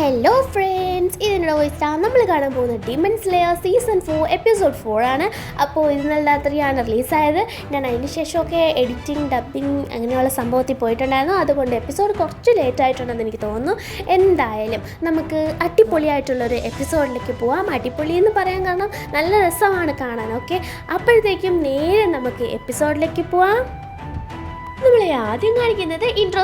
Hello friends, ഇതിനുള്ള വോയിസാണ് നമ്മൾ കാണാൻ പോകുന്നത് ഡിമൺ സ്ലെയർ സീസൺ 4 എപ്പിസോഡ് 4 ആണ്. അപ്പോൾ ഇന്നലെ രാത്രിയാണ് റിലീസായത്. ഞാൻ അതിന് ശേഷമൊക്കെ എഡിറ്റിംഗ്, ഡബ്ബിങ് അങ്ങനെയുള്ള സംഭവത്തിൽ പോയിട്ടുണ്ടായിരുന്നു. അതുകൊണ്ട് എപ്പിസോഡ് കുറച്ച് ലേറ്റ് ആയിട്ടുണ്ടെന്ന് എനിക്ക് തോന്നുന്നു. എന്തായാലും നമുക്ക് അടിപൊളിയായിട്ടുള്ളൊരു എപ്പിസോഡിലേക്ക് പോവാം. അടിപൊളി എന്ന് പറയാൻ കാരണം നല്ല രസമാണ് കാണാൻ. ഓക്കെ, അപ്പോഴത്തേക്കും നേരെ നമുക്ക് എപ്പിസോഡിലേക്ക് പോവാം. നമ്മളെ ആദ്യം കാണിക്കുന്നത് ഇൻട്രോ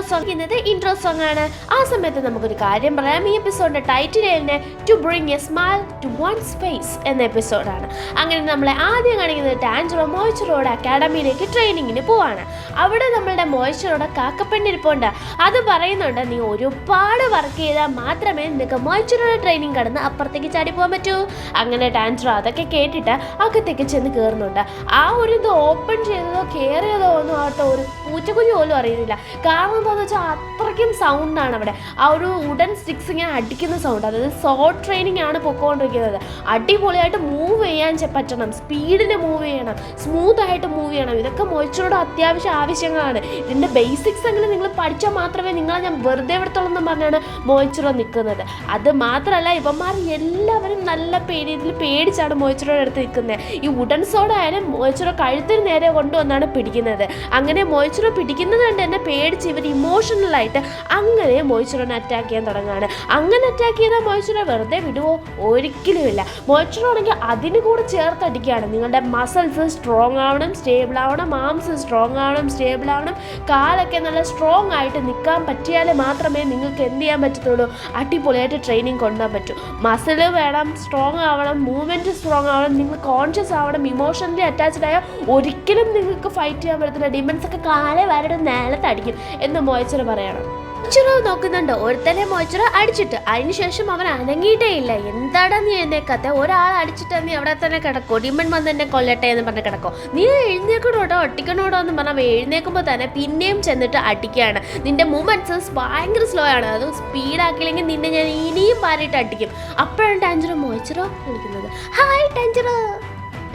സോങ് ആണ്. ആ സമയത്ത് നമുക്കൊരു കാര്യം പറയാം. ഈ എപ്പിസോഡിന്റെ ടൈറ്റിൽ തന്നെ to bring a smile to one's face എന്ന എപ്പിസോഡാണ്. അങ്ങനെ നമ്മളെ ആദ്യം കാണിക്കുന്നത് ടാൻജറോ മോയ്ച്ചറോട് അക്കാഡമിയിലേക്ക് ട്രെയിനിങ്ങിന് പോവാണ്. അവിടെ നമ്മളുടെ മോയ്ച്ചറോടെ കാക്കപ്പെണ്ണിരിപ്പുണ്ട്. അത് പറയുന്നുണ്ട്, നീ ഒരുപാട് വർക്ക് ചെയ്താൽ മാത്രമേ നിനക്ക് മോയ്ച്ചറോടെ ട്രെയിനിങ് കടന്ന് അപ്പുറത്തേക്ക് ചാടി പോകാൻ പറ്റൂ. അങ്ങനെ ടാൻജറോ അതൊക്കെ കേട്ടിട്ട് അകത്തേക്ക് ചെന്ന് കയറുന്നുണ്ട്. ആ ഒരു ഇത് ഓപ്പൺ ചെയ്തതോ കയറിയതോ ഒന്നും ആട്ടോ ഒരു പൂച്ചക്കുഞ്ഞു പോലും അറിയുന്നില്ല. കാരണം എന്താണെന്ന് വെച്ചാൽ അത്രയ്ക്കും സൗണ്ടാണ് അവിടെ. ആ ഒരു വുഡൻ സ്റ്റിക്സ് ഇങ്ങനെ അടിക്കുന്ന സൗണ്ട്, അതായത് ഷോർട്ട് ട്രെയിനിങ് ആണ് പൊക്കോണ്ടിരിക്കുന്നത്. അടിപൊളിയായിട്ട് മൂവ് ചെയ്യാൻ പറ്റണം, സ്പീഡിന് മൂവ് ചെയ്യണം, സ്മൂത്ത് ആയിട്ട് മൂവ് ചെയ്യണം. ഇതൊക്കെ മോയ്ച്ചറോടെ അത്യാവശ്യം ആവശ്യങ്ങളാണ്. ഇതിൻ്റെ ബേസിക്സ് എങ്ങനെ നിങ്ങൾ പഠിച്ചാൽ മാത്രമേ നിങ്ങളെ ഞാൻ വെറുതെ വിടത്തുള്ളൂ പറഞ്ഞാണ് മോയ്ച്ചറോ നിൽക്കുന്നത്. അത് മാത്രമല്ല, ഇവന്മാർ എല്ലാവരും നല്ല രീതിയിൽ പേടിച്ചാണ് മോയ്ച്ചറോയുടെ അടുത്ത് നിൽക്കുന്നത്. ഈ വുഡൻ സോഡ് ആയാലും മോയ്ച്ചറോ കഴുത്തിന് നേരെ കൊണ്ടുവന്നാണ് പിടിക്കുന്നത്. അങ്ങനെ മോയ്ച്ചറോ പിടിക്കുന്നത് കൊണ്ട് തന്നെ പേടിച്ച് ഇവർ ഇമോഷണലായിട്ട് അങ്ങനെ മോയ്ച്ചറോനെ അറ്റാക്ക് ചെയ്യാൻ തുടങ്ങുകയാണ്. അങ്ങനെ അറ്റാക്ക് ചെയ്താൽ മോയ്ച്ചറോ വെറുതെ വിടുവോ? ഒരിക്കലുമില്ല. മോയ്ച്ചറോ ആണെങ്കിൽ അതിന് കൂടെ ചേർത്തടിക്കുകയാണ്. നിങ്ങളുടെ മസിൽസ് സ്ട്രോങ് ആവണം, സ്റ്റേബിൾ ആവണം, ആംസ് സ്ട്രോങ് ആവണം, സ്റ്റേബിൾ ആവണം, കാലൊക്കെ നല്ല സ്ട്രോങ് ആയിട്ട് നിൽക്കാൻ പറ്റിയാൽ മാത്രമേ നിങ്ങൾക്ക് എന്ത് ചെയ്യാൻ പറ്റത്തുള്ളൂ, അടിപൊളിയായിട്ട് ട്രെയിനിങ് കൊണ്ടുപോകാൻ പറ്റൂ. മസിൽ വേണം, സ്ട്രോങ് ആവണം, മൂവ്മെൻറ്റ് സ്ട്രോങ് ആവണം, നിങ്ങൾ കോൺഷ്യസ് ആവണം, ഇമോഷണലി അറ്റാച്ച്ഡ് ആയാൽ ഒരിക്കലും നിങ്ങൾക്ക് ഫൈറ്റ് ചെയ്യാൻ പറ്റത്തില്ല. ഡിമൻസ് ഒക്കെ കാലെ വരട് നേലത്തടിക്കും എന്ന് മോയ്ച്ചറോ പറയണം. മോയ്ച്ചറോ നോക്കുന്നുണ്ട്, ഒരുത്തനെ മോയ്ച്ചറോ അടിച്ചിട്ട് അതിനുശേഷം അവൻ അനങ്ങിയിട്ടേ ഇല്ല. എന്താടാ നീ എഴുന്നേക്കാത്ത? ഒരാൾ അടിച്ചിട്ട് നീ അവിടെ തന്നെ കിടക്കോ? ഡിമൺ വന്ന് എന്നെ കൊല്ലട്ടെ എന്ന് പറഞ്ഞ് കിടക്കോ? നീ എഴുന്നേക്കണോട്ടോ, ഒട്ടിക്കണോട്ടോ എന്ന് പറഞ്ഞാൽ എഴുന്നേക്കുമ്പോൾ തന്നെ പിന്നെയും ചെന്നിട്ട് അടിക്കുകയാണ്. നിന്റെ മൂവ്മെന്റ്സ് ഭയങ്കര സ്ലോ ആണ്. അത് സ്പീഡാക്കിയില്ലെങ്കിൽ നിന്നെ ഞാൻ ഇനിയും പാരിയിട്ട് അടിക്കും. അപ്പോഴാണ് ടാൻജറോ മോയ്ച്ചറോ വിളിക്കുന്നത്. ഹായ് ടാൻജറോ,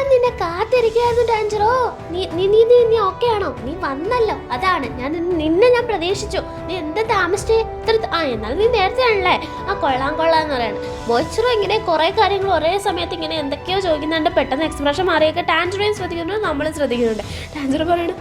നിന്നെ കാത്തിരിക്കുകയായിരുന്നു ടാൻജറോ. നീ ഓക്കെ ആണോ? നീ വന്നല്ലോ, അതാണ് നിന്നെ ഞാൻ പ്രതീക്ഷിച്ചു. നീ എന്താ താമസിച്ചേ? എന്നാലും നീ നേരത്തെ ആണല്ലേ? കൊള്ളാന്ന് പറയാണ്. മോയ്ച്ചറോ ഇങ്ങനെ കുറേ കാര്യങ്ങൾ ഒരേ സമയത്ത് ഇങ്ങനെ എന്തൊക്കെയോ ചോദിക്കുന്നുണ്ട്. പെട്ടെന്ന് എക്സ്പ്രഷൻ മാറിയൊക്കെ ടാൻജറോയും ശ്രദ്ധിക്കുന്നുണ്ട്, നമ്മളും ശ്രദ്ധിക്കുന്നുണ്ട്. ടാൻജറോ പറയണം,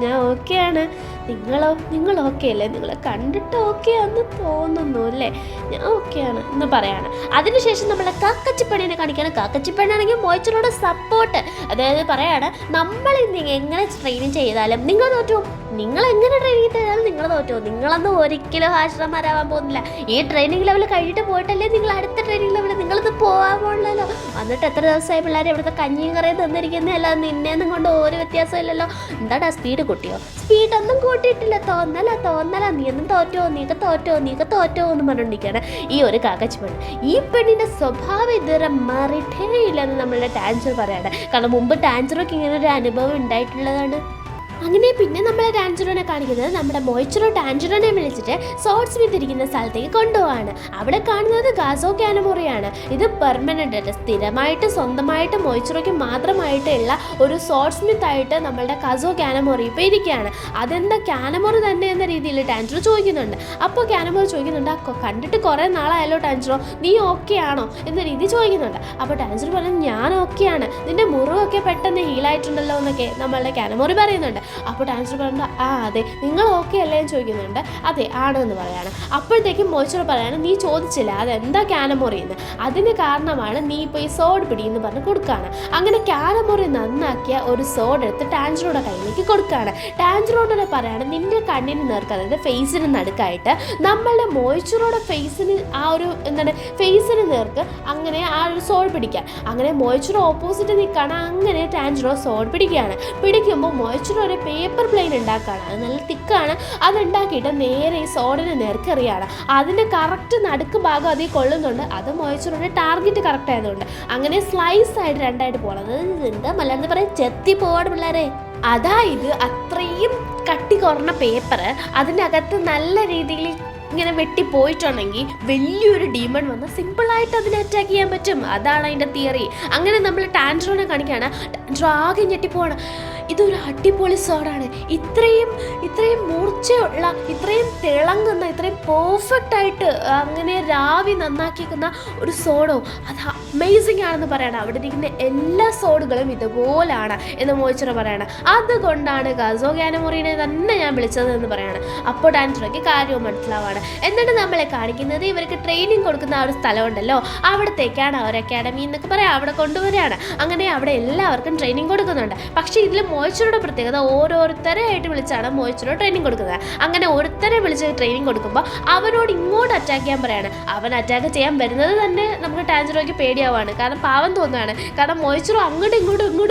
ഞാൻ ഓക്കെയാണ്. നിങ്ങൾ ഓക്കെ അല്ലേ? നിങ്ങളെ കണ്ടിട്ട് ഓക്കെ ആണെന്ന് തോന്നുന്നു അല്ലേ? ഞാൻ ഓക്കെയാണ് എന്ന് പറയാണ്. അതിനുശേഷം നമ്മളെ കാക്കച്ചിപ്പണ്ണിനെ കാണിക്കുകയാണ്. കാക്കച്ചിപ്പണ്ണാണെങ്കിൽ മോയ്ച്ചറോടെ സപ്പോർട്ട്, അതായത് പറയാണ്, നമ്മൾ എങ്ങനെ ട്രെയിനിങ് ചെയ്താലും നിങ്ങൾ തോറ്റു, നിങ്ങൾ എങ്ങനെ ട്രെയിനിങ് ചെയ്താലും നിങ്ങൾ തോറ്റു, നിങ്ങളൊന്നും ഒരിക്കലും ആശ്രമമാരാവാൻ പോകുന്നില്ല. ഈ ട്രെയിനിങ് ലെവൽ കഴിഞ്ഞിട്ട് പോയിട്ടല്ലേ നിങ്ങൾ അടുത്ത ട്രെയിനിങ് ലെവൽ നിങ്ങളിത് പോകാൻ പോകണല്ലോ. വന്നിട്ട് എത്ര ദിവസമായി പിള്ളേർ ഇവിടുത്തെ കഞ്ഞിയും കറിയും തന്നിരിക്കുന്നതല്ല. നിന്നെയൊന്നും കൊണ്ട് ഒരു വ്യത്യാസമില്ലല്ലോ. എന്താടാ സ്പീഡ് കൂട്ടിയോ? സ്പീഡൊന്നും കൂട്ടിയിട്ടില്ല. തോന്നല നീയൊന്നും നീക്ക് തോറ്റോ എന്ന് പറഞ്ഞുകൊണ്ടിരിക്കുകയാണ് ഈ ഒരു കാക്കച്ചിപ്പെണ്ണ്. ഈ പെണ്ണിൻ്റെ സ്വഭാവം ഇതുവരെ മാറിയിട്ടേ ഇല്ലെന്ന് നമ്മളുടെ ടാൻജറോ പറയാണ്. കാരണം മുമ്പ് ടാൻജറോക്ക് ഇങ്ങനെ ഒരു അനുഭവം ഉണ്ടായിട്ടുള്ളതാണ്. അങ്ങനെ പിന്നെ നമ്മളെ ടാൻജറോനെ കാണിക്കുന്നത്, നമ്മുടെ മോയ്ച്ചറോ ടാൻജറോനെ വിളിച്ചിട്ട് സോർഡ് സ്മിത്ത് ഇരിക്കുന്ന സ്ഥലത്തേക്ക് കൊണ്ടുപോവാണ്. അവിടെ കാണുന്നത് ഗാസോ കാനമോറിയാണ്. ഇത് പെർമനൻ്റ് സ്ഥിരമായിട്ട് സ്വന്തമായിട്ട് മോയ്ച്ചറോയ്ക്ക് മാത്രമായിട്ടുള്ള ഒരു സോർഡ് സ്മിത്ത് ആയിട്ട് നമ്മളുടെ ഗാസോ കാനമോറി ഇപ്പോൾ ഇരിക്കുകയാണ്. അതെന്താ കാനമോറി തന്നെ എന്ന രീതിയിൽ ടാൻജറോ ചോദിക്കുന്നുണ്ട്. അപ്പോൾ കാനമോറി ചോദിക്കുന്നുണ്ട്, കണ്ടിട്ട് കുറേ നാളായല്ലോ ടാൻജറോ, നീ ഓക്കെ ആണോ എന്ന രീതി ചോദിക്കുന്നുണ്ട്. അപ്പോൾ ടാൻജറോ പറഞ്ഞു, ഞാൻ ഓക്കെയാണ്, നിന്റെ മുറിവൊക്കെ പെട്ടെന്ന് ഹീലായിട്ടുണ്ടല്ലോ എന്നൊക്കെ നമ്മളുടെ കാനമോറി പറയുന്നുണ്ട്. അപ്പോൾ ടാൻജറോ പറയുന്നത്, അതെ, നിങ്ങൾ ഓക്കെ അല്ലേ എന്ന് ചോദിക്കുന്നുണ്ട്. അതെ ആണെന്ന് പറയാണ്. അപ്പോഴത്തേക്കും മോയ്ച്ചറോ പറയാണ്, നീ ചോദിച്ചില്ല അതെന്താ കാനമോറി എന്ന്, അതിന് കാരണമാണ് നീ ഇപ്പോൾ ഈ സോഡ് പിടിയെന്ന് പറഞ്ഞ് കൊടുക്കുകയാണ്. അങ്ങനെ കാനമോറി നന്നാക്കിയ ഒരു സോഡ് എടുത്ത് ടാൻജറോയുടെ കയ്യിലേക്ക് കൊടുക്കുകയാണ്. ടാൻജറോടെ പറയാണ്, നിന്റെ കണ്ണിന് നേർക്ക്, അതായത് ഫേസിന് നടുക്കായിട്ട് നമ്മളുടെ മോയ്ച്ചറോയുടെ ഫേസിന് ഫേസിന് നേർക്ക് അങ്ങനെ ആ ഒരു സോഡ് പിടിക്കാൻ. അങ്ങനെ മോയ്ച്ചറോ ഓപ്പോസിറ്റ് നിൽക്കുകയാണ്. അങ്ങനെ ടാൻജറോ സോഡ് പിടിക്കുകയാണ്. പിടിക്കുമ്പോൾ മോയ്ച്ചറോ ഒരു പേപ്പർ പ്ലെയിൻ ഉണ്ടാക്കുകയാണ്. അത് നല്ല തിക്കാണ്. അതുണ്ടാക്കിയിട്ട് നേരെ ഈ സോഡിന് നേർക്കെറിയാണ്. അതിൻ്റെ കറക്റ്റ് നടുക്ക് ഭാഗം അതിൽ കൊള്ളുന്നുണ്ട്. അത് മോയ്ച്ചറോയുടെ ടാർഗറ്റ് കറക്റ്റ് ആയതുകൊണ്ട് അങ്ങനെ സ്ലൈസ് ആയിട്ട് രണ്ടായിട്ട് പോകണം. എന്താ മലയാളത്തിൽ പറയാൻ, ചെത്തി പോവാണ് പിള്ളേരെ. അതായത് അത്രയും കട്ടി കുറഞ്ഞ പേപ്പർ അതിൻ്റെ അകത്ത് നല്ല രീതിയിൽ ഇങ്ങനെ വെട്ടിപ്പോയിട്ടുണ്ടെങ്കിൽ വലിയൊരു ഡീമൺ വന്ന് സിമ്പിളായിട്ട് അതിനെ അറ്റാക്ക് ചെയ്യാൻ പറ്റും. അതാണ് അതിൻ്റെ തിയറി. അങ്ങനെ നമ്മൾ ടാൻജറോനെ കാണിക്കുകയാണ്. ടാൻജറോ ആകെ ഞെട്ടിപ്പോവാണ്. ഇതൊരു അടിപൊളി സോഡാണ്, ഇത്രയും മൂർച്ചയുള്ള, ഇത്രയും തിളങ്ങുന്ന, ഇത്രയും പെർഫെക്റ്റ് ആയിട്ട് അങ്ങനെ രാവി നന്നാക്കിക്കുന്ന ഒരു സോഡോ അത് അമേസിങ് ആണെന്ന് പറയണം. അവിടെ ഇരിക്കുന്ന എല്ലാ സോഡുകളും ഇതുപോലാണ് എന്ന് മോയിച്ചിറോ പറയണം. അതുകൊണ്ടാണ് ഗസോ ഗാനമോറിനെ തന്നെ ഞാൻ വിളിച്ചത് എന്ന് പറയാണ്. അപ്പോൾ ടാൻജിറോയ്ക്ക് കാര്യവും മനസ്സിലാവാണ്. എന്നിട്ട് നമ്മളെ കാണിക്കുന്നത് ഇവർക്ക് ട്രെയിനിങ് കൊടുക്കുന്ന ആ ഒരു സ്ഥലമുണ്ടല്ലോ, അവിടത്തേക്കാണ് ഒരു അക്കാഡമി എന്നൊക്കെ പറയാം, അവിടെ കൊണ്ടുവരികയാണ്. അങ്ങനെ അവിടെ എല്ലാവർക്കും ട്രെയിനിങ് കൊടുക്കുന്നുണ്ട്. പക്ഷേ ഇതിൽ മോയിച്ചിറോയുടെ പ്രത്യേകത ഓരോരുത്തരെ ആയിട്ട് വിളിച്ചാണ് മോയിച്ചിറോ ട്രെയിനിങ് കൊടുക്കുന്നത്. അങ്ങനെ ഒരുത്തരെ വിളിച്ച് ട്രെയിനിങ് കൊടുക്കുമ്പോൾ അവനോട് ഇങ്ങോട്ട് അറ്റാക്ക് ചെയ്യാൻ പറയാണ്. അവൻ അറ്റാക്ക് ചെയ്യാൻ വരുന്നത് തന്നെ നമുക്ക് ടാൻജിറോയ്ക്ക് പേടിയാവാണ്. കാരണം പാവം തോന്നുകയാണ്. കാരണം മോയിച്ചിറോ അങ്ങോട്ടും ഇങ്ങോട്ടും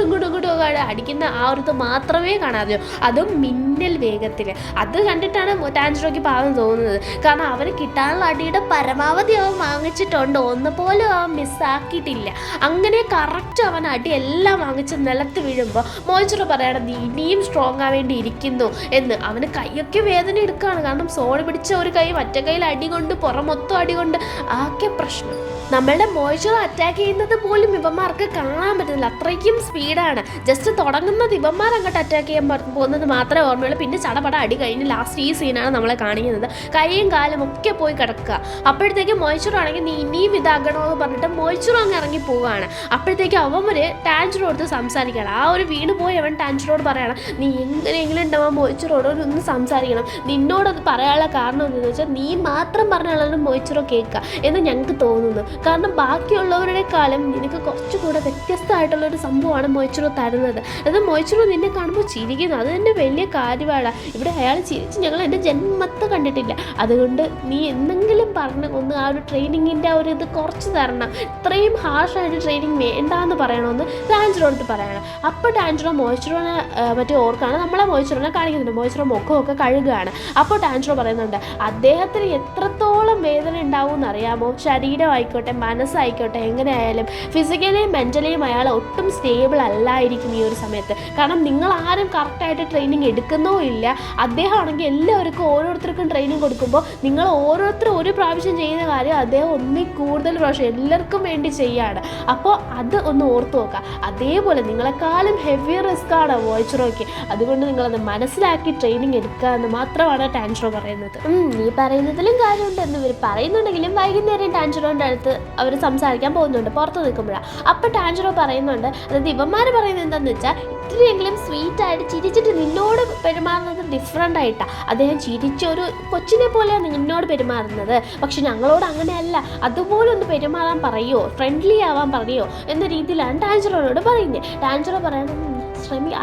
അടിക്കുന്ന ആ ഒരു ഇത് മാത്രമേ കാണാതെയോ, അതും മിന്നൽ വേഗത്തിൽ. അത് കണ്ടിട്ടാണ് ടാൻജിറോയ്ക്ക് പാവം തോന്നുന്നത്. കാരണം അവന് കിട്ടാനുള്ള അടിയുടെ പരമാവധി അവൻ വാങ്ങിച്ചിട്ടുണ്ട്, ഒന്നുപോലും അവൻ മിസ്സാക്കിയിട്ടില്ല. അങ്ങനെ കറക്റ്റ് അവൻ അടി എല്ലാം വാങ്ങിച്ച് നിലത്ത് വീഴുമ്പോൾ മോയിച്ചിറോ പറയണം നീ ഇനിയും സ്ട്രോങ് ആവേണ്ടി ഇരിക്കുന്നു എന്ന്. അവന് കൈയൊക്കെ വേദന എടുക്കുകയാണ്. കാരണം സോഡ് പിടിച്ച ഒരു കൈ മറ്റേ കയ്യിൽ അടി കൊണ്ട്, പുറം മൊത്തം അടി കൊണ്ട് ആകെ പ്രശ്നം. നമ്മളുടെ മോയിച്ചിറോ അറ്റാക്ക് ചെയ്യുന്നത് പോലും ഇവന്മാർക്ക് കാണാൻ പറ്റുന്നില്ല, അത്രയ്ക്കും സ്പീഡാണ്. ജസ്റ്റ് തുടങ്ങുന്നത് ഇവന്മാർ അങ്ങോട്ട് അറ്റാക്ക് ചെയ്യാൻ പോകുന്നത് മാത്രമേ ഓർമ്മയുള്ളൂ. പിന്നെ ചടപട അടി കഴിഞ്ഞ് ലാസ്റ്റ് ഈ സീനാണ് നമ്മളെ കാണിക്കുന്നത്. കൈയും കാലും ഒക്കെ പോയി കിടക്കുക. അപ്പോഴത്തേക്കും മോയിച്ചിറോ ആണെങ്കിൽ നീ ഇനിയും ഇതാകണമെന്ന് പറഞ്ഞിട്ട് മോയിച്ചിറോ അങ്ങ് ഇറങ്ങി പോവുകയാണ്. അപ്പോഴത്തേക്കും അവന്മാര് ടാൻജിറോ അടുത്ത് സംസാരിക്കണം. ആ ഒരു വീണ് പോയി അവൻ ടാൻജിറോട് പറയണം നീ എങ്ങനെയെങ്കിലും ഉണ്ടാവാൻ മോയിച്ചിറോട് ഒന്ന് സംസാരിക്കണം, നിന്നോടത് പറയാനുള്ള കാരണം എന്താണെന്ന് വെച്ചാൽ നീ മാത്രം പറഞ്ഞാലും മോയിച്ചിറോ കേൾക്കുക എന്ന് ഞങ്ങൾക്ക് തോന്നുന്നു. കാരണം ബാക്കിയുള്ളവരുടെക്കാളും നിനക്ക് കുറച്ചുകൂടെ വ്യത്യസ്തമായിട്ടുള്ളൊരു സംഭവമാണ് മോയിച്ചിറോ തരുന്നത്. അത് മോയിച്ചിറോ നിന്നെ കാണുമ്പോൾ ചിരിക്കുന്നു, അത് തന്നെ വലിയ കാര്യമാണ്. ഇവിടെ അയാൾ ചിരിച്ച് ഞങ്ങൾ എൻ്റെ ജന്മത്തെ കണ്ടിട്ടില്ല. അതുകൊണ്ട് നീ എന്തെങ്കിലും പറഞ്ഞ് ഒന്ന് ആ ഒരു ട്രെയിനിങ്ങിൻ്റെ ആ ഒരു ഇത് കുറച്ച് തരണം, ഇത്രയും ഹാർഷായിട്ട് ട്രെയിനിങ് വേണ്ടാന്ന് പറയണമെന്ന് ടാൻജിറോ അടുത്ത് പറയണം. അപ്പോൾ ടാൻജിറോ മോയിച്ചിറോനെ മറ്റേ ഓർക്കാണ് നമ്മളെ മോയിച്ചിറോനെ കാണിക്കുന്നുണ്ട്. മോയിച്ചിറോ മുഖമൊക്കെ കഴുകുകയാണ്. അപ്പോൾ ടാൻജിറോ പറയുന്നുണ്ട് അദ്ദേഹത്തിന് എത്രത്തോളം വേദന ഉണ്ടാവും എന്നറിയാമോ, ശരീരമായിക്കോട്ടെ മനസ്സായിക്കോട്ടെ എങ്ങനെയായാലും ഫിസിക്കലിയും മെൻ്റലിയും അയാൾ ഒട്ടും സ്റ്റേബിൾ അല്ലായിരിക്കും ഈ ഒരു സമയത്ത്. കാരണം നിങ്ങൾ ആരും കറക്റ്റായിട്ട് ട്രെയിനിങ് എടുക്കുന്നോ ഇല്ല. അദ്ദേഹം ആണെങ്കിൽ എല്ലാവർക്കും ഓരോരുത്തർക്കും ട്രെയിനിങ് കൊടുക്കുമ്പോൾ നിങ്ങൾ ഓരോരുത്തരും ഒരു പ്രാവശ്യം ചെയ്യുന്ന കാര്യം അദ്ദേഹം ഒന്നിൽ കൂടുതൽ പ്രാവശ്യം എല്ലാവർക്കും വേണ്ടി ചെയ്യാണ്. അപ്പോൾ അത് ഒന്ന് ഓർത്ത് നോക്കുക. അതേപോലെ നിങ്ങളെക്കാളും ഹെവി റിസ്ക് ആണ് മോയിച്ചിറോയ്ക്ക്. അതുകൊണ്ട് നിങ്ങളത് മനസ്സിലാക്കി ട്രെയിനിങ് എടുക്കുക എന്ന് മാത്രമാണ് ടാൻജിറോ പറയുന്നത്. നീ പറയുന്നതിലും കാര്യമുണ്ട് എന്ന് ഇവർ പറയുന്നുണ്ടെങ്കിലും വൈകുന്നേരം ടാൻജിറോൻ്റെ അടുത്ത് അവർ സംസാരിക്കാൻ പോകുന്നുണ്ട് പുറത്ത് നിൽക്കുമ്പോഴാണ്. അപ്പോൾ ടാൻജിറോ പറയുന്നുണ്ട്, അതായത് ഇവന്മാർ പറയുന്നത് എന്താണെന്ന് വെച്ചാൽ ഇത്തിരിയെങ്കിലും സ്വീറ്റായിട്ട് ചിരിച്ചിട്ട് നിന്നോട് പെരുമാറുന്നത് ഡിഫറെൻ്റ് ആയിട്ടാണ്. അദ്ദേഹം ചിരിച്ചൊരു കൊച്ചിനെ പോലെയാണ് നിന്നോട് പെരുമാറുന്നത്, പക്ഷെ ഞങ്ങളോട് അങ്ങനെയല്ല, അതുപോലെ ഒന്ന് പെരുമാറാൻ പറയുമോ, ഫ്രണ്ട്ലി ആവാൻ പറയുമോ എന്ന രീതിയിലാണ് ടാൻജിറോനോട് പറയുന്നത്. ടാൻജിറോ പറയണം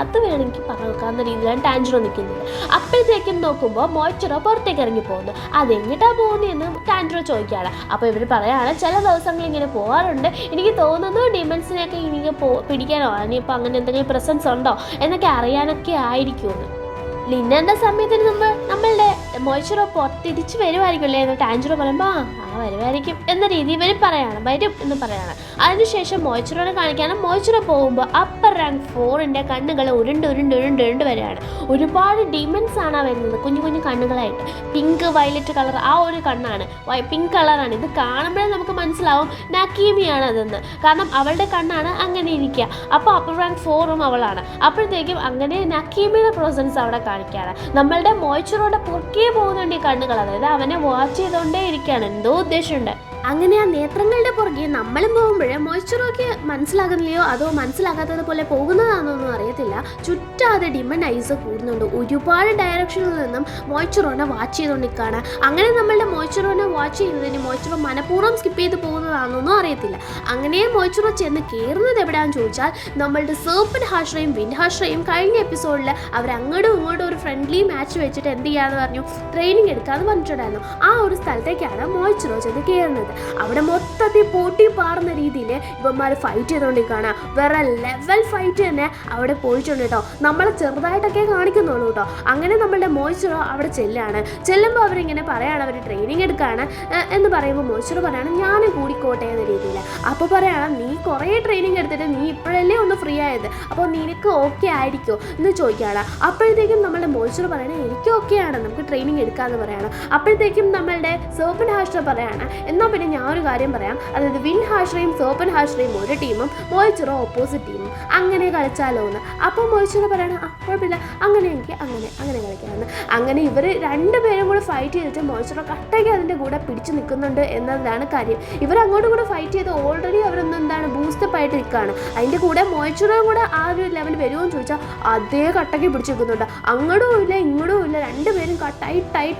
അത് വേണമെങ്കിൽ പറയാവുന്ന രീതിയിലാണ് ടാൻജിറോ നിൽക്കുന്നത്. അപ്പോഴത്തേക്കും നോക്കുമ്പോൾ മോയിച്ചിറോ പുറത്തേക്ക് ഇറങ്ങി പോകുന്നു. അതെങ്ങിട്ടാണ് പോകുന്നതെന്ന് ടാൻജിറോ ചോദിക്കുകയാണ്. അപ്പോൾ ഇവർ പറയുകയാണ് ചില ദിവസങ്ങൾ ഇങ്ങനെ പോകാറുണ്ട്, എനിക്ക് തോന്നുന്നു ഡിമൻസിനെയൊക്കെ ഇങ്ങനെ പിടിക്കാനോ ഇനിയിപ്പോൾ അങ്ങനെ എന്തെങ്കിലും പ്രസൻസ് ഉണ്ടോ എന്നൊക്കെ അറിയാനൊക്കെ ആയിരിക്കുമെന്ന്. ലിന്നൻ്റെ സമയത്തിന് നമ്മളുടെ മോയിച്ചിറോ തിരിച്ച് വരുമായിരിക്കുമല്ലേ എന്ന് ടാൻജിറോ പറയുമ്പോൾ വരുമായിരിക്കും എന്ന രീതി ഇവർ പറയാണ്, വരും എന്ന് പറയാണ്. അതിനുശേഷം മോയിച്ചിറോനെ കാണിക്കാനും മോയിച്ചിറോ പോകുമ്പോൾ അപ്പർ റാങ്ക് 4ൻ്റെ കണ്ണുകൾ ഉരുണ്ട് വരികയാണ്. ഒരുപാട് ഡീമൻസ് ആണ് വരുന്നത്, കുഞ്ഞു കുഞ്ഞു കണ്ണുകളായിട്ട്. പിങ്ക് വയലറ്റ് കളർ ആ ഒരു കണ്ണാണ്, പിങ്ക് കളറാണ്. ഇത് കാണുമ്പോഴേ നമുക്ക് മനസ്സിലാവും നക്കീമിയാണ് അതെന്ന്, കാരണം അവളുടെ കണ്ണാണ് അങ്ങനെ ഇരിക്കുക. അപ്പോൾ അപ്പർ റാങ്ക് 4ഉം അവളാണ്. അപ്പോഴത്തേക്കും അങ്ങനെ നക്കീമിയുടെ പ്രസൻസ് അവിടെ കാണിക്കുകയാണ്. നമ്മളുടെ മോയിച്ചിറോയുടെ പുറകെ പോകുന്നുണ്ട് ഈ കണ്ണുകൾ, അതായത് അവനെ വാച്ച് ചെയ്തുകൊണ്ടേ ഇരിക്കുകയാണ്, എന്തോ ഉദ്ദേശമുണ്ട്. അങ്ങനെ ആ നേത്രങ്ങളുടെ പുറകെ നമ്മളും പോകുമ്പോഴേ മോയിച്ചിറോയ്ക്ക് മനസ്സിലാകുന്നില്ലയോ അതോ മനസ്സിലാകാത്തത് പോലെ പോകുന്നതാണെന്നൊന്നും അറിയത്തില്ല. ചുറ്റാതെ ഡിമൺ ഐസ് കൂടുന്നുണ്ട്. ഒരുപാട് ഡയറക്ഷനിൽ നിന്നും മോയിച്ചിറോനെ വാച്ച് ചെയ്തുകൊണ്ടിരിക്കുകയാണ്. അങ്ങനെ നമ്മളുടെ മോയിച്ചിറോനെ വാച്ച് ചെയ്യുന്നതിന് മോയിച്ചിറോ മനഃപൂർവ്വം സ്കിപ്പ് ചെയ്ത് പോകുന്നതാണെന്നൊന്നും അറിയത്തില്ല. അങ്ങനെ മോയിച്ചിറോ ചെന്ന് കയറുന്നത് എവിടെയാണെന്ന് ചോദിച്ചാൽ നമ്മളുടെ സർപ്പൻ്റ് ഹാഷ്റയും വിൻഡ് ഹാഷ്റയും കഴിഞ്ഞ എപ്പിസോഡിൽ അവർ അങ്ങോട്ടും ഇങ്ങോട്ടും ഒരു ഫ്രണ്ട്ലി മാച്ച് വെച്ചിട്ട് എന്ത് ചെയ്യാന്ന് പറഞ്ഞു, ട്രെയിനിങ് എടുക്കാമെന്ന് പറഞ്ഞിട്ടുണ്ടായിരുന്നു. ആ ഒരു സ്ഥലത്തേക്കാണ് മോയിച്ചിറോ ചെന്ന് കയറുന്നത്. അവിടെ മൊത്തത്തിൽ പോട്ടി പാറുന്ന രീതിയിൽ ഇവന്മാർ ഫൈറ്റ് ചെയ്തുകൊണ്ടിരിക്കുകയാണ്. വേറെ ലെവൽ ഫൈറ്റ് തന്നെ അവിടെ പോയിട്ടുണ്ട് കേട്ടോ. നമ്മളെ ചെറുതായിട്ടൊക്കെ കാണിക്കുന്നുള്ളൂ കേട്ടോ. അങ്ങനെ നമ്മളുടെ മോയിച്ചിറോ അവിടെ ചെല്ലുമ്പോൾ അവരിങ്ങനെ പറയാണ്, അവർ ട്രെയിനിങ് എടുക്കുകയാണ് എന്ന് പറയുമ്പോൾ മോയിച്ചിറോ പറയാണ് ഞാനും കൂടിക്കോട്ടെ എന്ന രീതിയിൽ. അപ്പോൾ പറയാണ് നീ കുറേ ട്രെയിനിങ് എടുത്തിട്ട് നീ ഇപ്പോഴല്ലേ ഒന്ന് ഫ്രീ ആയത്, അപ്പോൾ നിനക്ക് ഓക്കെ ആയിരിക്കുമോ എന്ന് ചോദിക്കുകയാണ്. അപ്പോഴത്തേക്കും നമ്മളുടെ മോയിച്ചിറോ പറയണേ എനിക്ക് ഓക്കെയാണ്, നമുക്ക് ട്രെയിനിങ് എടുക്കാമെന്ന് പറയണം. അപ്പോഴത്തേക്കും നമ്മളുടെ സർപ്പൻ്റ് ഹാഷ്റ പറയാണ് എന്നാൽ പിന്നെ ഞാൻ ഒരു കാര്യം പറയാം, അതായത് വിൻ ഹാഷ്രയും സോപ്പൻ ഹാഷ്രയും ഒരു ടീമും മോയിച്ചുറോ ഓപ്പോസിറ്റ് ടീമും അങ്ങനെ കളിച്ചാലോ എന്ന്. അപ്പോൾ മോയിച്ചുറോ പറയണം കുഴപ്പമില്ല, അങ്ങനെയെങ്കിൽ അങ്ങനെ കളിക്കാമെന്ന്. അങ്ങനെ ഇവർ രണ്ടുപേരും കൂടെ ഫൈറ്റ് ചെയ്തിട്ട് മോയിച്ചുറോ കട്ടയ്ക്ക് അതിൻ്റെ കൂടെ പിടിച്ച് നിൽക്കുന്നുണ്ട് എന്നതാണ് കാര്യം. ഇവർ അങ്ങോട്ടും കൂടെ ഫൈറ്റ് ചെയ്ത് ഓൾറെഡി അവരൊന്നും എന്താണ് ബൂസ്റ്റപ്പ് ആയിട്ട് നിൽക്കുകയാണ്. അതിൻ്റെ കൂടെ മോയിച്ചുറോയും കൂടെ ആ ഒരു ലെവൽ വരുമോ എന്ന് ചോദിച്ചാൽ അതേ കട്ടയ്ക്ക് പിടിച്ച് നിൽക്കുന്നുണ്ട്. അങ്ങോട്ടും ഇല്ല ഇങ്ങോട്ടും ഇല്ല, രണ്ടുപേരും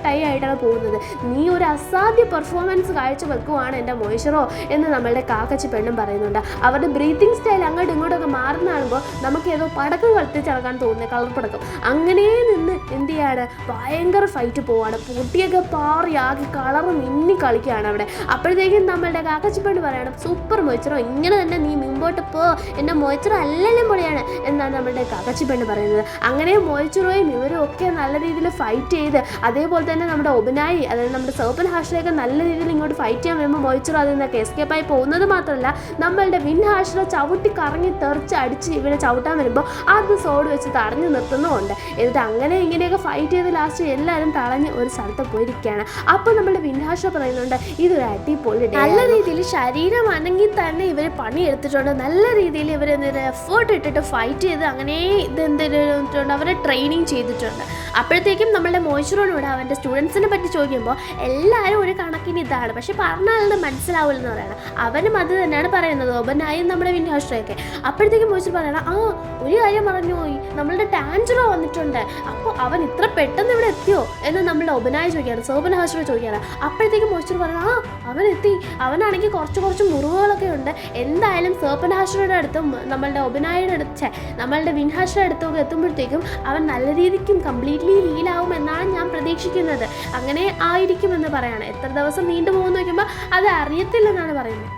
ടൈ ആയിട്ടാണ് പോകുന്നത്. നീ ഒരു അസാധ്യ പെർഫോമൻസ് കാഴ്ച വെക്കുവാണ് എൻ്റെ മോയിച്ചുറോ എന്ന് നമ്മളുടെ കാക്കച്ചി പെണ്ണും പറയുന്നുണ്ട്. അവരുടെ ബ്രീത്തിങ് സ്റ്റൈൽ അങ്ങോട്ടും ഇങ്ങോട്ടൊക്കെ മാറുന്ന കാണുമ്പോൾ നമുക്ക് ഏതോ പടക്കം കളിച്ചിറക്കാൻ തോന്നുന്നത്, കളർ പടക്കം. അങ്ങനെ നിന്ന് എന്ത് ചെയ്യാണ്, ഭയങ്കര ഫൈറ്റ് പോവാണ്. പൊട്ടിയൊക്കെ പാറിയാക്കി കളറ് മിന്നി കളിക്കുകയാണ് അവിടെ. അപ്പോഴത്തേക്കും നമ്മളുടെ കാക്കച്ചി പെണ്ണ് പറയണം സൂപ്പർ മോയിച്ചുറോ, ഇങ്ങനെ തന്നെ നീ മുമ്പോട്ട് പോ, എൻ്റെ മോയിച്ചുറോ അല്ലെല്ലാം പൊളിയാണ് എന്നാണ് നമ്മളുടെ കാക്കച്ചി പെണ്ണ് പറയുന്നത്. അങ്ങനെ മോയിച്ചുറോയും ഇവരും ഒക്കെ നല്ല രീതിയിൽ ഫൈറ്റ് ചെയ്ത്, അതേപോലെ തന്നെ നമ്മുടെ ഒബനായി അതായത് നമ്മുടെ സോപ്പൻ ഹാഷ്രയൊക്കെ നല്ല രീതിയിൽ ഇങ്ങോട്ട് ഫൈറ്റ് ചെയ്യാൻ വരുമ്പോൾ മോയിച്ചുറോ അതിൽ നിന്നൊക്കെ എസ്കേപ്പായി പോകുന്നത് മാത്രമല്ല നമ്മളുടെ വിൻ ഹാഷ്ര ചവിട്ടി കറങ്ങി തെറിച്ച് അടിച്ച് ഇവരെ ചവിട്ടാൻ വരുമ്പോൾ അത് സോഡ് വെച്ച് തടഞ്ഞു നിർത്തുന്നുമുണ്ട്. എന്നിട്ട് അങ്ങനെ ഇങ്ങനെയൊക്കെ ഫൈറ്റ് ചെയ്ത് ലാസ്റ്റ് എല്ലാവരും തളഞ്ഞ് ഒരു സ്ഥലത്ത് പോയിരിക്കുകയാണ്. അപ്പോൾ നമ്മുടെ വിൻ ഹാഷ്ര പറയുന്നുണ്ട് ഇതൊരു അടിപൊളി നല്ല രീതിയിൽ ശരീരം അനങ്ങി തന്നെ ഇവർ പണിയെടുത്തിട്ടുണ്ട്. നല്ല രീതിയിൽ ഇവർ എഫേർട്ട് ഇട്ടിട്ട് ഫൈറ്റ് ചെയ്ത് അങ്ങനെ ഇതെന്തിട്ടുണ്ട് അവരെ ട്രെയിനിങ് ചെയ്തിട്ടുണ്ട്. അപ്പോഴത്തേക്കും നമ്മളുടെ മോയിച്ചുറോനോട് അവൻ്റെ സ്റ്റുഡൻസിനെ പറ്റി ചോദിക്കുമ്പോൾ എല്ലാവരും ഒരു കണക്കിന് ഇതാണ്, പക്ഷെ പറഞ്ഞാലും മനസ്സിലാവില്ലെന്ന് പറയണം. അവനും അത് തന്നെയാണ് പറയുന്നത്, ഒബനായും നമ്മുടെ വിൻ ഹാഷ്രയൊക്കെ. അപ്പോഴത്തേക്കും മോയിച്ചുറോ പറയണം ഒരു കാര്യം പറഞ്ഞു പോയി, നമ്മളുടെ ടാൻജറോ വന്നിട്ടുണ്ട്, അപ്പോൾ അവൻ ഇത്ര പെട്ടെന്ന് ഇവിടെ എത്തിയോ എന്ന് നമ്മളുടെ ഒബനായി ചോദിക്കുകയാണ്, സോപ്പൻ ഹാഷ്ര ചോദിക്കുകയാണ്. അപ്പോഴത്തേക്കും മോയിച്ചുറോ പറയണം അവൻ എത്തി, അവനാണെങ്കിൽ കുറച്ച് മുറിവുകളൊക്കെ ഉണ്ട്. എന്തായാലും സോപ്പൻ ഹാഷ്രയുടെ അടുത്തും നമ്മളുടെ ഒബനായുടെ അടുത്ത് നമ്മളുടെ വിൻ ഹാഷ്രയുടെ അടുത്തൊക്കെ എത്തുമ്പോഴത്തേക്കും അവൻ നല്ല രീതിക്കും കംപ്ലീറ്റ്ലി ഹീലാവും എന്നാണ് ഞാൻ പ്രതീക്ഷിക്കുന്നത്. അങ്ങനെ ആയിരിക്കുമെന്ന് പറയാണ്. എത്ര ദിവസം നീണ്ടു പോകുമെന്ന് നോക്കുമ്പോൾ അത് അറിയത്തില്ലെന്നാണ് പറയുന്നത്.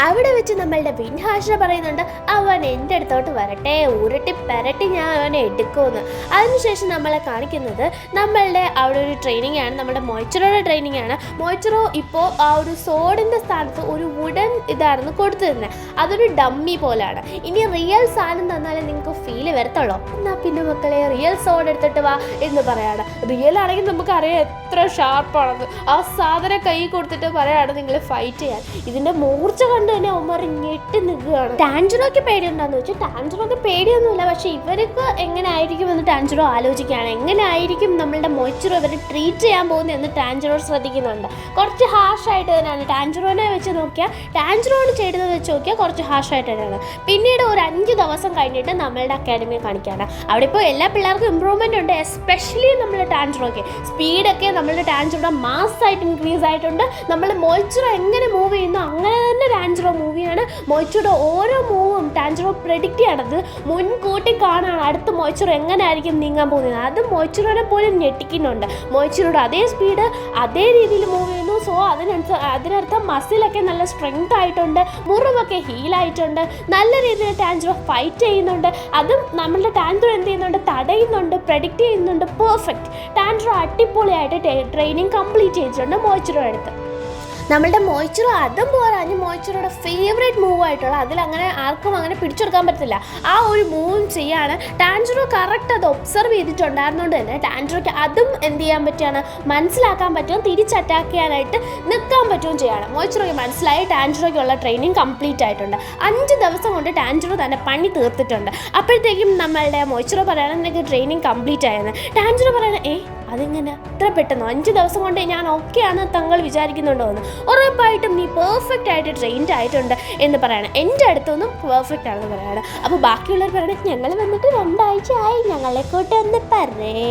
അവിടെ വെച്ച് നമ്മളുടെ വിൻ ഹാഷ്ര പറയുന്നുണ്ട് അവൻ എൻ്റെ അടുത്തോട്ട് വരട്ടെ, ഉരുട്ടി പരട്ടി ഞാൻ അവനെ എടുക്കുമെന്ന്. അതിനുശേഷം നമ്മളെ കാണിക്കുന്നത് നമ്മളുടെ അവിടെ ഒരു ട്രെയിനിങ് ആണ്, നമ്മുടെ മോയിച്ചുറോയുടെ ട്രെയിനിങ് ആണ്. മോയിച്ചുറോ ഇപ്പോൾ ആ ഒരു സോഡിൻ്റെ സ്ഥാനത്ത് ഒരു വുഡൻ ഇതായിരുന്നു കൊടുത്തിരുന്നത്, അതൊരു ഡമ്മി പോലാണ്. ഇനി റിയൽ സാധനം തന്നാലേ നിങ്ങൾക്ക് ഫീല് വരത്തുള്ളൂ. എന്നാൽ പിന്നെ മക്കളെ റിയൽ സോഡ് എടുത്തിട്ട് വാ എന്ന് പറയാണ്. റിയൽ ആണെങ്കിൽ നമുക്കറിയാം എത്ര ഷാർപ്പാണെന്ന്. ആ സാധനം കൈ കൊടുത്തിട്ട് പറയാണ് നിങ്ങൾ ഫൈറ്റ് ചെയ്യാൻ. ഇതിൻ്റെ മൂർച്ച കണ്ട് തന്നെ ഒമ്മർ ഞെട്ടി നിൽക്കുകയാണ്. ടാൻജറോയ്ക്ക് പേടിയുണ്ടാന്ന് വെച്ചാൽ ടാൻജറോയ്ക്ക് പേടിയൊന്നുമില്ല, പക്ഷെ ഇവർക്ക് എങ്ങനെ ആയിരിക്കും എന്ന് ടാൻജറോ ആലോചിക്കുകയാണ്. എങ്ങനെ ആയിരിക്കും നമ്മളുടെ മോയിച്ചുറോ ഇവരെ ട്രീറ്റ് ചെയ്യാൻ പോകുന്നത് എന്ന് ടാൻജറോ ശ്രദ്ധിക്കുന്നുണ്ട്. കുറച്ച് ഹാഷായിട്ട് തന്നെയാണ് ടാൻജറോനെ വെച്ച് നോക്കിയാൽ, ടാൻജറോന് ചെയ്തത് വെച്ച് നോക്കിയാൽ കുറച്ച് ഹാഷായിട്ട് തന്നെയാണ്. പിന്നീട് ഒരു 5 ദിവസം കഴിഞ്ഞിട്ട് നമ്മളുടെ അക്കാഡമിയെ കാണിക്കുകയാണ്. അവിടെ ഇപ്പോൾ എല്ലാ പിള്ളേർക്കും ഇമ്പ്രൂവ്മെൻ്റ് ഉണ്ട്, എസ്പെഷ്യലി നമ്മളുടെ ടാൻജറോയ്ക്ക് സ്പീഡൊക്കെ നമ്മളുടെ ടാൻജറോയുടെ മാസ്സായിട്ട് ഇൻക്രീസ് ആയിട്ടുണ്ട്. നമ്മൾ മോയിച്ചുറോ എങ്ങനെ മൂവ് ചെയ്യുന്നു അങ്ങനെ തന്നെ ടാൻജറോ മൂവിയാണ്. മോയിച്ചുറോയുടെ ഓരോ മൂവും ടാൻജറോ പ്രെഡിക്റ്റ് ചെയ്യണത് മുൻകൂട്ടി കാണാണ് അടുത്ത മോയിച്ചുറോ എങ്ങനെ ആയിരിക്കും നീങ്ങാൻ പോകുന്നത്. അത് മോയിച്ചുറോനെ പോലും ഞെട്ടിക്കുന്നുണ്ട്. മോയിച്ചുറോയുടെ അതേ സ്പീഡ് അതേ രീതിയിൽ മൂവ് ചെയ്യുന്നു. സോ അതിനർത്ഥം മസിലൊക്കെ നല്ല സ്ട്രെങ്ത് ആയിട്ടുണ്ട്, മുറിവൊക്കെ ഹീലായിട്ടുണ്ട്, നല്ല രീതിയിൽ ടാൻജറോ ഫൈറ്റ് ചെയ്യുന്നുണ്ട്. അതും നമ്മളുടെ ടാൻജറോ എന്ത് ചെയ്യുന്നുണ്ട്, തടയുന്നുണ്ട്, പ്രെഡിക്റ്റ് ചെയ്യുന്നുണ്ട്. പെർഫെക്റ്റ്. ടാൻജറോ അടിപൊളിയായിട്ട് ട്രെയിനിങ് കംപ്ലീറ്റ് ചെയ്തിട്ടുണ്ട് മോയിച്ചുറോ അടുത്ത്. നമ്മളുടെ മോയിച്ചുറോ അതും പോരാഞ്ഞ് മോയിച്ചുറോയുടെ ഫേവറേറ്റ് മൂവായിട്ടുള്ള അതിലങ്ങനെ ആർക്കും അങ്ങനെ പിടിച്ചെടുക്കാൻ പറ്റില്ല ആ ഒരു മൂവും ചെയ്യാണ്. ടാൻജറോ കറക്റ്റ് അത് ഒബ്സർവ് ചെയ്തിട്ടുണ്ടായിരുന്നുകൊണ്ട് തന്നെ ടാൻജറോയ്ക്ക് അതും എന്ത് ചെയ്യാൻ പറ്റുകയാണ്, മനസ്സിലാക്കാൻ പറ്റും, തിരിച്ച് അറ്റാക്ക് ചെയ്യാനായിട്ട് നിൽക്കാൻ പറ്റുകയും ചെയ്യാണ്. മോയിച്ചുറോയ്ക്ക് മനസ്സിലായി ടാൻജറോയ്ക്കുള്ള ട്രെയിനിങ് കംപ്ലീറ്റ് ആയിട്ടുണ്ട്. 5 ദിവസം കൊണ്ട് ടാൻജറോ തന്നെ പണി തീർത്തിട്ടുണ്ട്. അപ്പോഴത്തേക്കും നമ്മളുടെ മോയിച്ചുറോ പറയണം എനിക്ക് ട്രെയിനിങ് കംപ്ലീറ്റ് ആയെന്ന്. ടാൻജറോ പറയണം അതെങ്ങനെ ഇത്ര പെട്ടെന്ന് 5 ദിവസം കൊണ്ട് ഞാൻ ഓക്കെയാണ് താങ്കൾ വിചാരിക്കുന്നുണ്ടോ എന്ന്. ഉറപ്പായിട്ടും നീ പെർഫെക്റ്റ് ആയിട്ട് ട്രെയിൻഡ് ആയിട്ടുണ്ട് എന്ന് പറയണം. എൻ്റെ അടുത്തൊന്നും പെർഫെക്റ്റ് ആണെന്ന് പറയണം. അപ്പോൾ ബാക്കിയുള്ളവർ പറയണം ഞങ്ങൾ വന്നിട്ട് 2 ആഴ്ച ആയി, ഞങ്ങളെ കൂട്ട് ഒന്ന് പറയേ.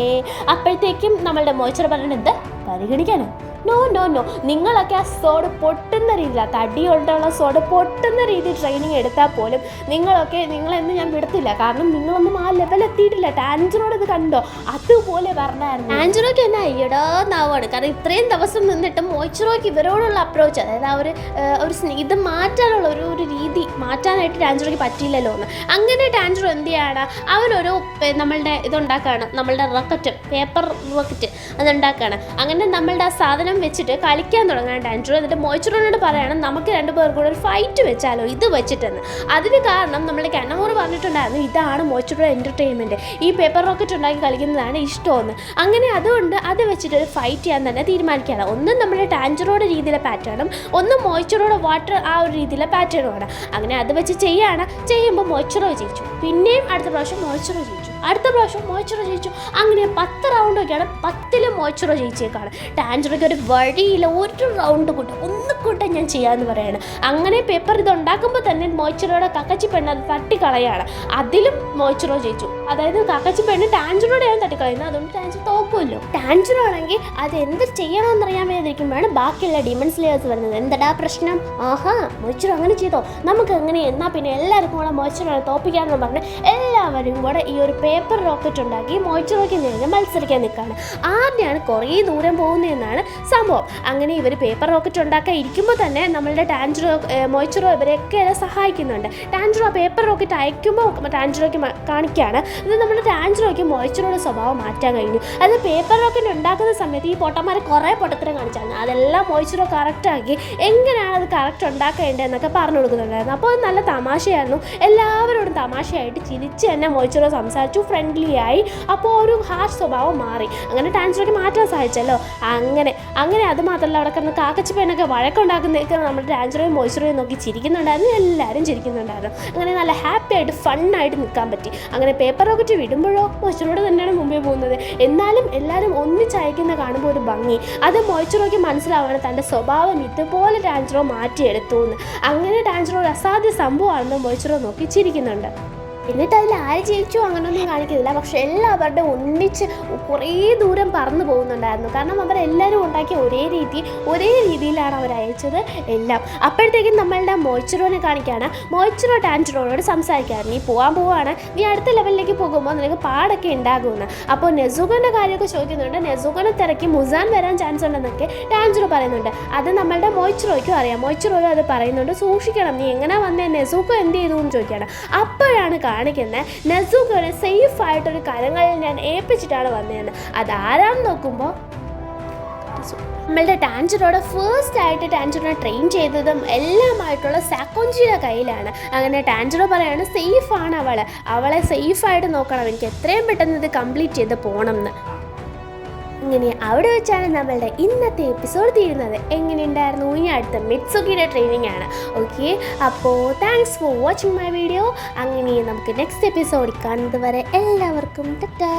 അപ്പോഴത്തേക്കും നമ്മളുടെ മോയിച്ചുറോ പറയണത് പരിഗണിക്കാനോ, നോ നോ നോ, നിങ്ങളൊക്കെ ആ സോഡ് പൊട്ടുന്ന രീതിയിൽ, തടി കൊണ്ടുള്ള സോഡ് പൊട്ടുന്ന രീതിയിൽ ട്രെയിനിങ് എടുത്താൽ പോലും നിങ്ങളെന്ന് ഞാൻ വിടത്തില്ല. കാരണം നിങ്ങളൊന്നും ആ ലെവൽ എത്തിയിട്ടില്ല. ടാൻജറോട് ഇത് കണ്ടോ, അതുപോലെ പറഞ്ഞായിരുന്നു. ടാൻജറോയ്ക്ക് തന്നെ അയ്യടാന്നാവാണ്. കാരണം ഇത്രയും ദിവസം നിന്നിട്ട് മോയിച്ചുറോയ്ക്ക് ഇവരോടുള്ള അപ്രോച്ച്, അതായത് ആ ഒരു ഇത് മാറ്റാനുള്ള ഒരു രീതി മാറ്റാനായിട്ട് ടാൻജറോയ്ക്ക് പറ്റിയില്ലല്ലോ എന്ന്. അങ്ങനെ ടാൻജറോ എന്ത് ചെയ്യാണ്, അവനൊരു നമ്മളുടെ ഇതുണ്ടാക്കുകയാണ്, നമ്മളുടെ റോക്കറ്റ്, പേപ്പർ റോക്കറ്റ് അതുണ്ടാക്കുകയാണ്. അങ്ങനെ നമ്മളുടെ ആ സാധനം സാധനം വെച്ചിട്ട് കളിക്കാൻ തുടങ്ങാൻ ടാൻജിറോ. എന്നിട്ട് മോയിച്ചിറോനോട് പറയണം നമുക്ക് രണ്ടുപേർക്കും കൂടെ ഒരു ഫൈറ്റ് വെച്ചാലോ ഇത് വെച്ചിട്ടെന്ന്. അതിന് കാരണം നമ്മുടെ കനോറ് പറഞ്ഞിട്ടുണ്ടായിരുന്നു ഇതാണ് മോയിച്ചിറോ എൻ്റർടൈൻമെൻറ്റ്, ഈ പേപ്പർ റോക്കറ്റ് ഉണ്ടാക്കി കളിക്കുന്നതാണ് ഇഷ്ടമെന്ന്. അങ്ങനെ അതുകൊണ്ട് അത് വെച്ചിട്ട് ഒരു ഫൈറ്റ് ചെയ്യാൻ തന്നെ തീരുമാനിക്കുകയാണ്. ഒന്നും നമ്മുടെ ടാൻജിറോയുടെ രീതിയിലെ പാറ്റേണും ഒന്നും മോയിച്ചിറോയുടെ വാട്ടർ ആ ഒരു രീതിയിലെ പാറ്റേണുമാണ്. അങ്ങനെ അത് വെച്ച് ചെയ്യുമ്പോൾ മോയിച്ചിറോ ജയിച്ചു. പിന്നെയും അടുത്ത പ്രാവശ്യം മോയിച്ചിറോ ജയിച്ചു, അടുത്ത പ്രാവശ്യം മോയിച്ചിറോ ജയിച്ചു. അങ്ങനെ 10 റൗണ്ടൊക്കെയാണ്, 10ലും മോയിച്ചിറോ ജയിച്ചേക്കാണ്. ടാൻജിറോയ്ക്ക് ഒരു വഴിയില്ല, ഒരു റൗണ്ട് ഒന്നുകൂട്ടം ഞാൻ ചെയ്യാമെന്ന് പറയാണ്. അങ്ങനെ പേപ്പർ ഇത് ഉണ്ടാക്കുമ്പോൾ തന്നെ മോയിച്ചിറോയുടെ കക്കച്ചി പെണ്ണ് അത് തട്ടിക്കളയാണ്. അതിലും മോയിച്ചിറോ ജയിച്ചു. അതായത് കക്കച്ചി പെണ്ണ് ടാൻജിറോടെയാണ് തട്ടിക്കളയുന്നത്, അതുകൊണ്ട് ടാൻജിറോ തോക്കുമല്ലോ. ടാൻജിറോ ആണെങ്കിൽ അത് എന്ത് ചെയ്യണമെന്നറിയാൻ വേണ്ടിയിരിക്കുമ്പോഴാണ് ബാക്കിയുള്ള ഡിമൺ സ്ലേയേഴ്സ് വരുന്നത്. എന്താ പ്രശ്നം? ആഹാ മോയിച്ചിറോ അങ്ങനെ ചെയ്തോ, നമുക്ക് എങ്ങനെ എന്നാൽ പിന്നെ എല്ലാവർക്കും കൂടെ മോയിച്ചിറോനെ തോപ്പിക്കാമെന്ന് പറഞ്ഞ് എല്ലാവരും കൂടെ ഈ ഒരു പേപ്പർ റോക്കറ്റ് ഉണ്ടാക്കി മോയിച്ചിറോയ്ക്ക് നേരെ മത്സരിക്കാൻ നിൽക്കുകയാണ്. ആദ്യമാണ് കുറേ ദൂരം പോകുന്നതെന്നാണ് സംഭവം. അങ്ങനെ ഇവർ പേപ്പർ റോക്കറ്റ് ഉണ്ടാക്കാൻ ഇരിക്കുമ്പോൾ തന്നെ നമ്മളുടെ മോയിച്ചിറോ ഇവരെയൊക്കെ സഹായിക്കുന്നുണ്ട്. ടാൻജിറോ പേപ്പർ റോക്കറ്റ് അയക്കുമ്പോൾ ടാൻജിറോയ്ക്ക് കാണിക്കുകയാണ് ഇത് നമ്മുടെ ടാൻജിറോയ്ക്ക് മോയിച്ചിറോയുടെ സ്വഭാവം മാറ്റാൻ കഴിഞ്ഞു. അത് പേപ്പർ റോക്കറ്റ് ഉണ്ടാക്കുന്ന സമയത്ത് ഈ പൊട്ടന്മാർ കുറേ പൊട്ടത്തരം കാണിച്ചാണ്, അതെല്ലാം മോയിച്ചിറോ കറക്റ്റാക്കി എങ്ങനെയാണ് അത് കറക്റ്റ് ഉണ്ടാക്കേണ്ടതെന്നൊക്കെ പറഞ്ഞു കൊടുക്കുന്നുണ്ടായിരുന്നു. അപ്പോൾ അത് നല്ല തമാശയായിരുന്നു. എല്ലാവരോടും തമാശയായിട്ട് ചിരിച്ച് തന്നെ മോയിച്ചിറോ സംസാരിച്ചു, ഫ്രണ്ട്ലി ആയി. അപ്പോൾ ഒരു ഹാർഷ് സ്വഭാവം മാറി. അങ്ങനെ ടാൻജിറോയ്ക്ക് മാറ്റാൻ സാധിച്ചല്ലോ. അങ്ങനെ അത് മാത്രമല്ല അവിടെ കിടന്ന് കാക്കച്ചി പെണ്ണൊക്കെ വഴക്കുണ്ടാക്കുന്നതൊക്കെ നമ്മുടെ ടാൻജിറോയും മോയിച്ചിറോയും നോക്കി ചിരിക്കുന്നുണ്ടായിരുന്നു. എല്ലാവരും ചിരിക്കുന്നുണ്ടായിരുന്നു. അങ്ങനെ നല്ല ഹാപ്പി ആയിട്ട് ഫണ്ണായിട്ട് നിൽക്കാൻ പറ്റി. അങ്ങനെ പേപ്പർ റോക്കറ്റ് വിടുമ്പോഴോ മോയിച്ചിറോയുടെ തന്നെയാണ് മുമ്പേ പോകുന്നത്. എന്നാലും എല്ലാവരും ഒന്നിച്ചയക്കുന്ന കാണുമ്പോൾ ഒരു ഭംഗി, അത് മോയിച്ചിറോയ്ക്ക് മനസ്സിലാവുകയാണ് തൻ്റെ സ്വഭാവം ഇതുപോലെ ടാൻജിറോ മാറ്റിയെടുത്തു എന്ന്. അങ്ങനെ ടാൻജിറോ ഒരു അസാധ്യ സംഭവമാണെന്ന് മോയിച്ചിറോ നോക്കി ചിരിക്കുന്നുണ്ട്. എന്നിട്ട് അതിൽ ആര് ജയിച്ചു അങ്ങനെയൊന്നും കാണിക്കുന്നില്ല. പക്ഷെ എല്ലാവരുടെ ഒന്നിച്ച് കുറേ ദൂരം പറന്നു പോകുന്നുണ്ടായിരുന്നു. കാരണം അവരെല്ലാവരും ഉണ്ടാക്കിയ ഒരേ രീതിയിലാണ് അവർ അയച്ചത് എല്ലാം. അപ്പോഴത്തേക്കും നമ്മളുടെ മോയിച്ചിറോനെ കാണിക്കുകയാണ്. മോയിച്ചിറോ ടാൻജിറോനോട് സംസാരിക്കുകയാണ്, നീ പോവാണ്, നീ അടുത്ത ലെവലിലേക്ക് പോകുമ്പോൾ നിനക്ക് പാടൊക്കെ ഉണ്ടാകുമെന്ന്. അപ്പോൾ നെസുഗോൻ്റെ കാര്യമൊക്കെ ചോദിക്കുന്നുണ്ട്. നെസുഗോനെ തിരക്കി മുസാൻ വരാൻ ചാൻസ് ഉണ്ടെന്നൊക്കെ ടാൻജിറോ പറയുന്നുണ്ട്. അത് നമ്മളുടെ മോയിച്ചിറോയ്ക്കും അറിയാം. മോയിച്ചിറോയും അത് പറയുന്നുണ്ട്, സൂക്ഷിക്കണം, നീ എങ്ങനെ വന്നേ, നെസുഗോ എന്ത് ചെയ്തു എന്ന് ചോദിക്കുകയാണ്. അപ്പോഴാണ് കാണിക്കുന്നത് നെസുഗോനെ സേഫായിട്ടൊരു കരങ്ങളിൽ ഞാൻ ഏൽപ്പിച്ചിട്ടാണ് വന്നതെന്ന്. അതാരാന്ന് നോക്കുമ്പോൾ നമ്മളുടെ ടാൻജിറോയുടെ ഫസ്റ്റ് ആയിട്ട് ടാൻജിറോനെ ട്രെയിൻ ചെയ്തതും എല്ലാമായിട്ടുള്ള സാക്കോഞ്ചിയുടെ കയ്യിലാണ്. അങ്ങനെ ടാൻജിറോ പറയാണ് സേഫാണ് അവളെ സേഫായിട്ട് നോക്കണം, എനിക്ക് എത്രയും പെട്ടെന്ന് ഇത് കംപ്ലീറ്റ് ചെയ്ത് പോകണം എന്ന്. ഇങ്ങനെ അവിടെ വെച്ചാണ് നമ്മളുടെ ഇന്നത്തെ എപ്പിസോഡ് തീരുന്നത്. എങ്ങനെയുണ്ടായിരുന്നു? ഇനി അടുത്ത മിറ്റ്സുക്കിയുടെ ട്രെയിനിങ് ആണ്. ഓക്കെ, അപ്പോൾ thanks for watching my video. അങ്ങനെ നമുക്ക് നെക്സ്റ്റ് എപ്പിസോഡിൽ കാണുന്നത് വരെ എല്ലാവർക്കും ടാറ്റാ.